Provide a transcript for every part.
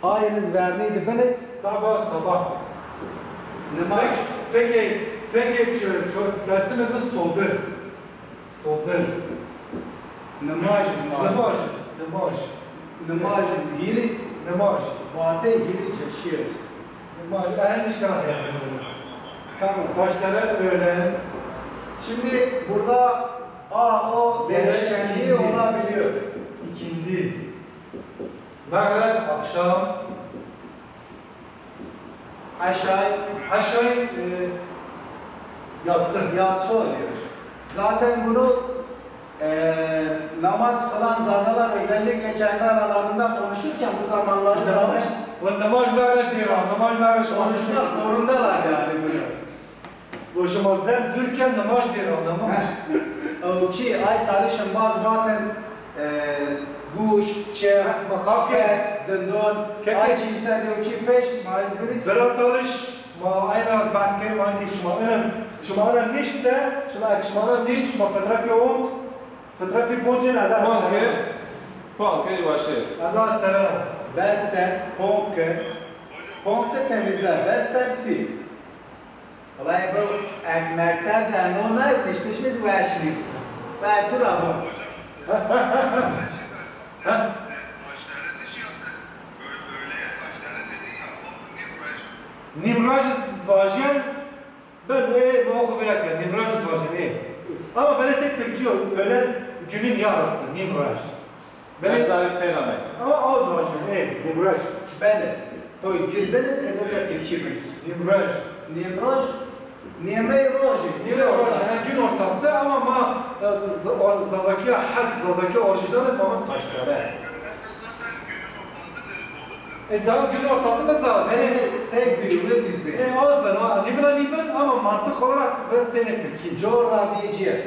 Ayınız verniydi beniz. Sabah. Nemaş. Fekek dersimiz soldur. Nemaş. Nemaş. Hili. Nemaş. Vate hili çeşiyoruz. Nemaş. Ermiş kadar. Tamam. Taşlara öğlen. Şimdi burada A, O değişkenliği olabiliyor. İkindi. Mağrib akşam. Aşağı yatsı oluyor. Zaten bunu namaz kılan zazalar özellikle kendi aralarında konuşurken bu zamanlarda Namaz mağrib diyor. Namaz mağrib konuşmak zorundalar yani bunu. Boşuma zem zürken namaz diyor. Namaz. Ki ay talişin bazen guş, çer, kafe, dindon, ay cinsel yoki peş, maiz birisi. Zara talış ma aynı az baskı ma ki şuma ana nişse şuma ana niş şuma fotoğrafı ont fotoğrafı bonjen azaz. Puanke başlıyor. Azaz terana. Bester, ponke temizler, bester sil. Olay bu ekmekler de onlar işleşmiş veşlik. Ben turabı. Nimrajız vajen ben ne oku verirken Nimrajız vajen ama ben ise Türkiye öğlen günün yarısı Nimraj. Ben zarif peygamber. Ama az vajen Nimraj. Benes. Toy girbeniz ezoka Türkiye'miz. Nimraj. Nimroj. Niemey roji. Gün ortası ama Zazaki Zazaki orijinal tamam taşkare. Daha gün ortasıdır da. Beni duyulur dizbi. Az ben, Liben ama mantık olarak ben senettir ki. Coğrafyacı.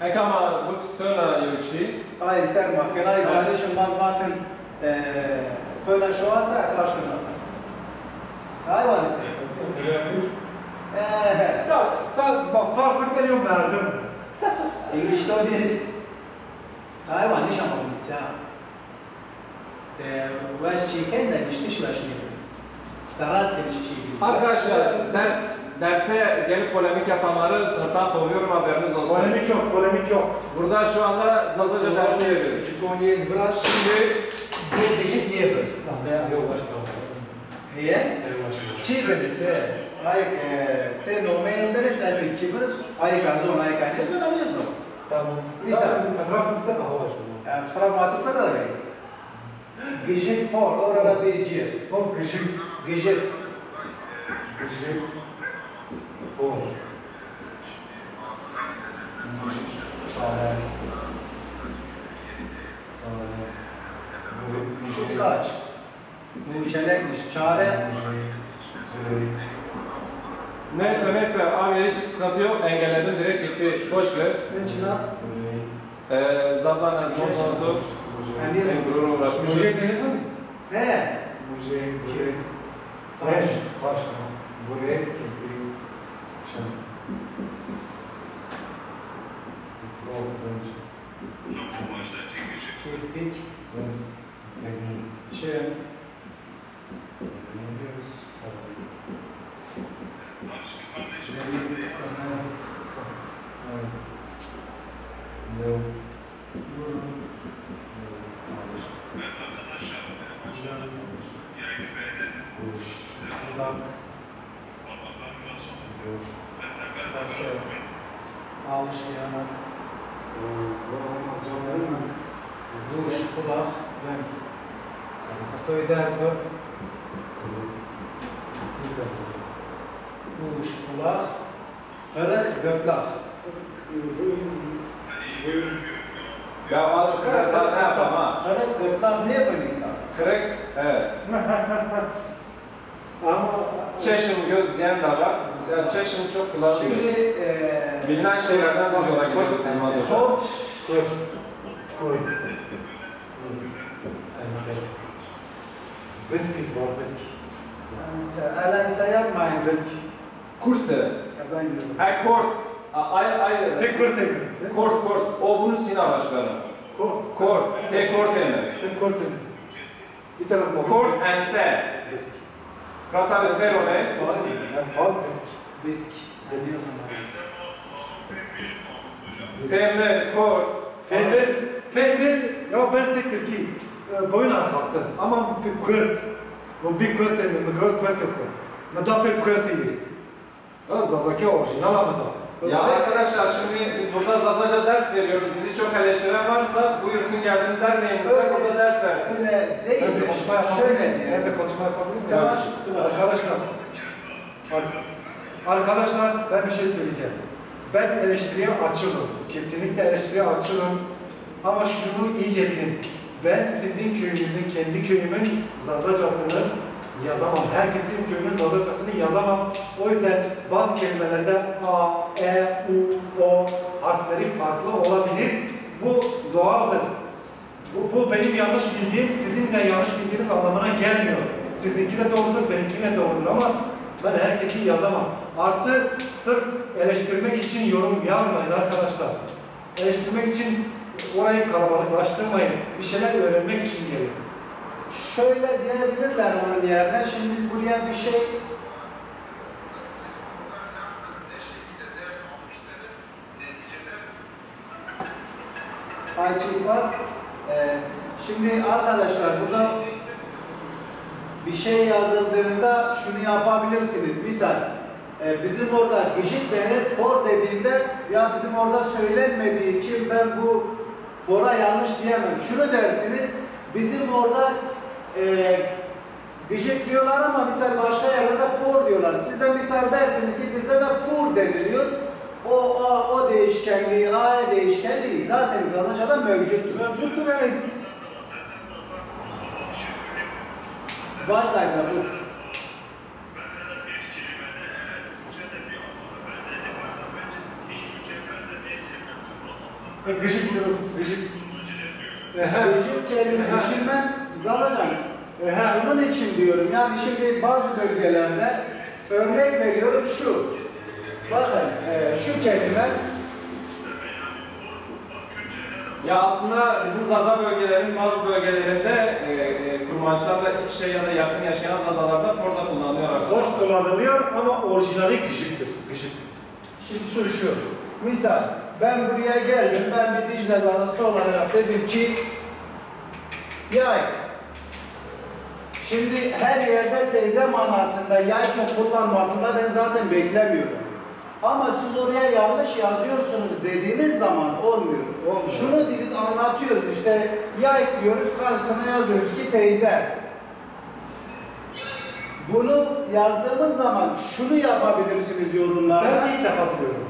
Ekama bu söyle yürüyüşü. Ay sen bakın, ay kardeşim mazbatın toyla şoğata yaklaşkına. Ay var ise. Bak farzlık veriyorum verdim. İngilizce o değiliz. Ay var niş ama bu ise. Vaş çiğken de niştiş başlıyor. Zarat deniş çiğken. Arkadaşlar derse gelip polemik yapanları sınıftan kovuyorum, haberiniz olsun. Polemik yok. Burada şu anda Zazaca dersi veriyoruz. Konya'yı biraz şimdi bu dişi niye böyle? Niye? Çiğ benisi. Ay te nomen benisi ay ki benisi ay kazon ay kayne söylüyorsun. Tamam. Misal. Fotoğrafımızda kahve var. Fotoğraf da da var. Gıcık por orada bir cir. Bak gıcık. Gıcık. Por. Şu saç. Bu çelekmiş. Çare. Neyse abi hiç sıkıntı yok, engelledim, direkt gitti, boş ver. Ne çınar? Zazan Ezmon Tontu, en gururla uğraşmış. Muje deniz mi? He. Muje. Taş. Taş. Buraya kirpi. Çam. Sitro zınç. Kirpik. Zınç. Zemin. Çem. Göz. Yok. Burun. Kulak. Ağış yanak. Yanak. Duş, kulak. Atoy derdi. Duş, kulak. Kırık, gırtlak. Ya abi sınıftan ne yapalım ha? Kırık, gırtlak ne yapayım? Kırık, evet. Ama Çeşim, göz diyen de var. Yani çeşim çok kullanılıyor. Şimdi Bilinen şeylerden biz yola gidiyoruz. kort. Koy. Ense. Biskis var, biski. Elense yapmayın. Biski. Kurte. Kazayın. Kort. Ay. Tek kurt tek. Kort. O bunu Sina başkanı. Kort. Kort. Kort yani. Tek kurt tek. I teraz mogę. Kort ense. Krata wytwero, ne? Fal bisk. Bisk. Bisk. Temel, kort. Pembe, ya ben sektir ki boyun arkası ama bir kırt. Bu bir kırt değil mi? Kırt yok. Ne da pek kırt değil. Zazaki orijinal ama da. Ya arkadaşlar şimdi biz burada Zazaca ders veriyoruz. Bizi çok eleştiren varsa buyursun gelsin derneğimize burada ders versin. Öyle değil. Ben de konuşma Şöyle yapabilir miyim? Ben de diyelim. konuşma yapabilir miyim? Tamam. Arkadaşlar ben bir şey söyleyeceğim. Ben eleştiriye açığım. Kesinlikle eleştiriye açığım. Ama şunu iyice bilin. Ben sizin köyünüzün, kendi köyümün Zazacasını yazamam. Herkesin köyünün Zazacasını yazamam. O yüzden bazı kelimelerde A, E, U, O harfleri farklı olabilir. Bu doğaldır. Bu benim yanlış bildiğim, sizin de yanlış bildiğiniz anlamına gelmiyor. Sizinki de doğrudur, benimki de doğrudur ama ben herkesi yazamam. Artı sırf eleştirmek için yorum yazmayın arkadaşlar. Eleştirmek için orayı kalabalıklaştırmayın. Bir şeyler öğrenmek için gelin. Şöyle diyebilirler onun yerine. Şimdi biz buraya bir şey açık var. Şimdi arkadaşlar burada bir şey yazıldığında şunu yapabilirsiniz. Misal bizim orada gıcık denir, kor dediğinde ya bizim orada söylenmediği için ben bu kora yanlış diyemem. Şunu dersiniz, bizim orada gıcık diyorlar ama misal başka yerde de por diyorlar. Siz de misal dersiniz ki bizde de pur deniliyor. O değişkenliği, A değişkenliği zaten Zazaca'da mevcuttur. Mevcuttur yani. Başlayız bu. Mesela bir kelimede eğer Türkçe'de bir anlamda benzerlik varsa bence hiç Türkçe'ye benzemeyen kelime kullanmamız. Gıcık diyorum, gıcık. Gıcık kelime, düşünmen Zazacan. Şunun için diyorum, yani şimdi bazı bölgelerde örnek veriyorum şu. Bakın şu kelime. Ya aslında bizim Zaza bölgelerinin bazı bölgelerinde kurmaçlarla iç içe ya da yakın yaşayan Zazalarda porda kullanılıyor arkadaşlar. Hoş kullanılıyor ama orijinali gıcıktır. Gıcık. Şimdi şu. Misal ben buraya geldim, ben bir Dicle Zazası olarak dedim ki yay. Şimdi her yerde teyze manasında yayken kullanmasında ben zaten beklemiyorum. Ama siz oraya yanlış yazıyorsunuz dediğiniz zaman olmuyor. Şunu biz anlatıyoruz işte yay diyoruz, karşısına yazıyoruz ki teyze. Bunu yazdığımız zaman şunu yapabilirsiniz yorumlarda. Ben ilk defa biliyorum.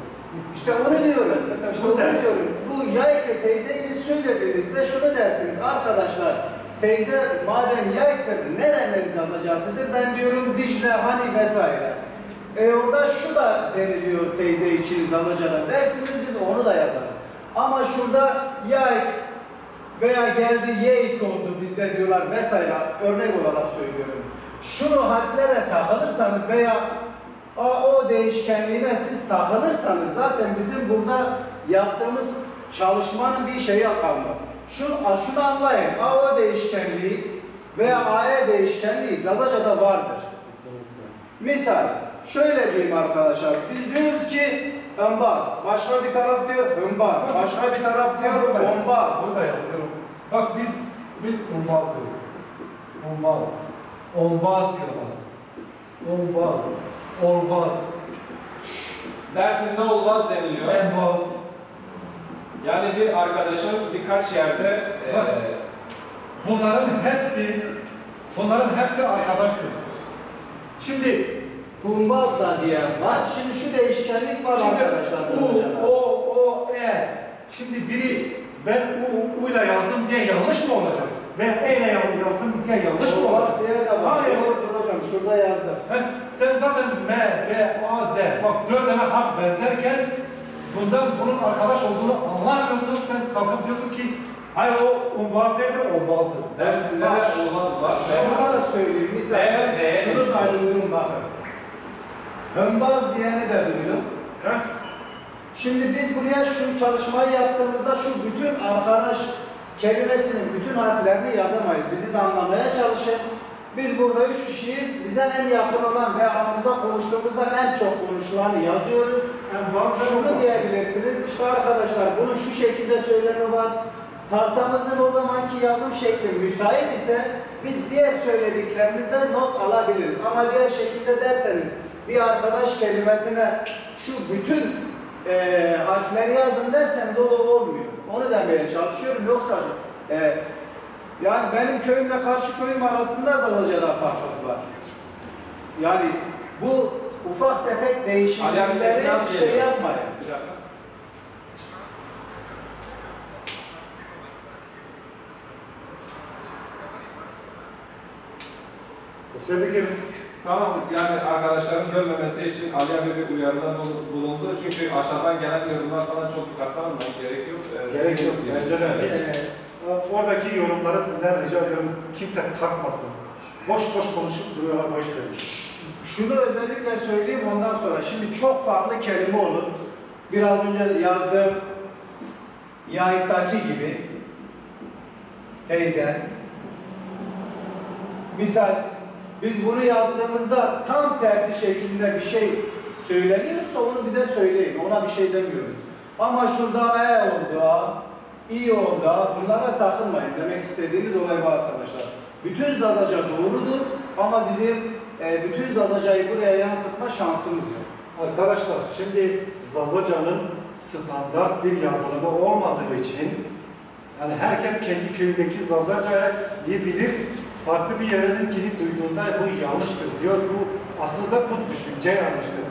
İşte onu diyorum. Mesela İşte bunu onu der. diyorum. Bu yayke teyzeyi biz söylediğimizde şunu dersiniz arkadaşlar. Teyze madem yayktır nerenin Zazacasıdır? Ben diyorum Dicle, Hani vesaire. Orada şu da deniliyor teyze için Zazaca'da dersiniz biz onu da yazarız. Ama şurada yayk veya geldi yeyk oldu bizde diyorlar vesaire örnek olarak söylüyorum. Şunu harflere takılırsanız veya o değişkenliğine siz takılırsanız zaten bizim burada yaptığımız çalışmanın bir şeyi kalmaz. Şunu anlayın. O değişkenliği veya AE değişkenliği Zazaca'da vardır. Misal şöyle diyeyim arkadaşlar. Biz diyoruz ki ömbaz. Başka bir taraf diyor ömbaz. Başka bir taraf diyor bombaz. Burada yazıyorum. Bak biz umbaz diyoruz. Umbaz. Ombaz diyorlar. Umbaz. Olmaz. Dersin ne olmaz deniliyor. Embaz. Yani bir arkadaşım birkaç yerde Bak. Bunların hepsi arkadaştır. Şimdi Bombaz da diyen var. Şimdi şu değişkenlik var arkadaşlar Zazaca'da. Şimdi biri ben U'yla yazdım diye yanlış mı olacak? Ben E'yle yazdım diye yanlış mı olacak? Bombaz diye de var. Hayır. Doğrudur hocam. Şurada yazdım. Sen zaten M, B, A, Z. Bak 4 tane harf benzerken bunun arkadaş olduğunu anlamıyorsun. Sen kalkıp diyorsun ki hayır o umbaz değildir, olmazdır. Dersinde de Bak, olmaz var. Şunu da söyleyeyim. Misal ben şunu da duydum bakın. Hömbaz diyeni de duydum. Şimdi biz buraya şu çalışmayı yaptığımızda şu bütün arkadaş kelimesinin bütün harflerini yazamayız. Bizi de anlamaya çalışın. Biz burada 3 kişiyiz. Bize en yakın olan ve aramızda konuştuğumuzda en çok konuşulanı yazıyoruz. Yani bazıları Şunu olmaz. diyebilirsiniz, işte arkadaşlar bunun şu şekilde söylemi var. Tahtamızın o zamanki yazım şekli müsait ise biz diğer söylediklerimizden not alabiliriz. Ama diğer şekilde derseniz bir arkadaş kelimesine şu bütün harfleri yazın derseniz o da olmuyor. Onu demeye çalışıyorum. Yoksa yani benim köyümle karşı köyüm arasında Zazaca'da farklılık var. Yani bu ufak tefek Ali abi değişimleri sesini az şey geliyor. yapmayın. Bir dakika. Tebrik ederim. Tamam, yani arkadaşların bölmemesi için Ali abi bir uyarıda bulundu. Çünkü aşağıdan gelen yorumlar falan çok dikkatli almak gerekiyor. Gerek yok. Bence de hiç. Oradaki yorumları sizden rica ediyorum. Kimse takmasın. Boş boş konuşup duruyorlar, boş verin. Şunu özellikle söyleyeyim ondan sonra. Şimdi çok farklı kelime olur. Biraz önce yazdığım yayıktaki gibi teyze. Misal biz bunu yazdığımızda tam tersi şeklinde bir şey söyleniyorsa onu bize söyleyin. Ona bir şey demiyoruz. Ama şurada e oldu, i oldu, bunlara takılmayın. Demek istediğimiz olay bu arkadaşlar. Bütün Zazaca doğrudur ama bizim bütün Zazacayı buraya yansıtma şansımız yok. Arkadaşlar şimdi Zazaca'nın standart bir yazılımı olmadığı için yani herkes kendi köyündeki Zazaca'yı bilir. Farklı bir yerininkini duyduğunda bu yanlıştır diyor. Bu aslında bu düşünce yanlıştır.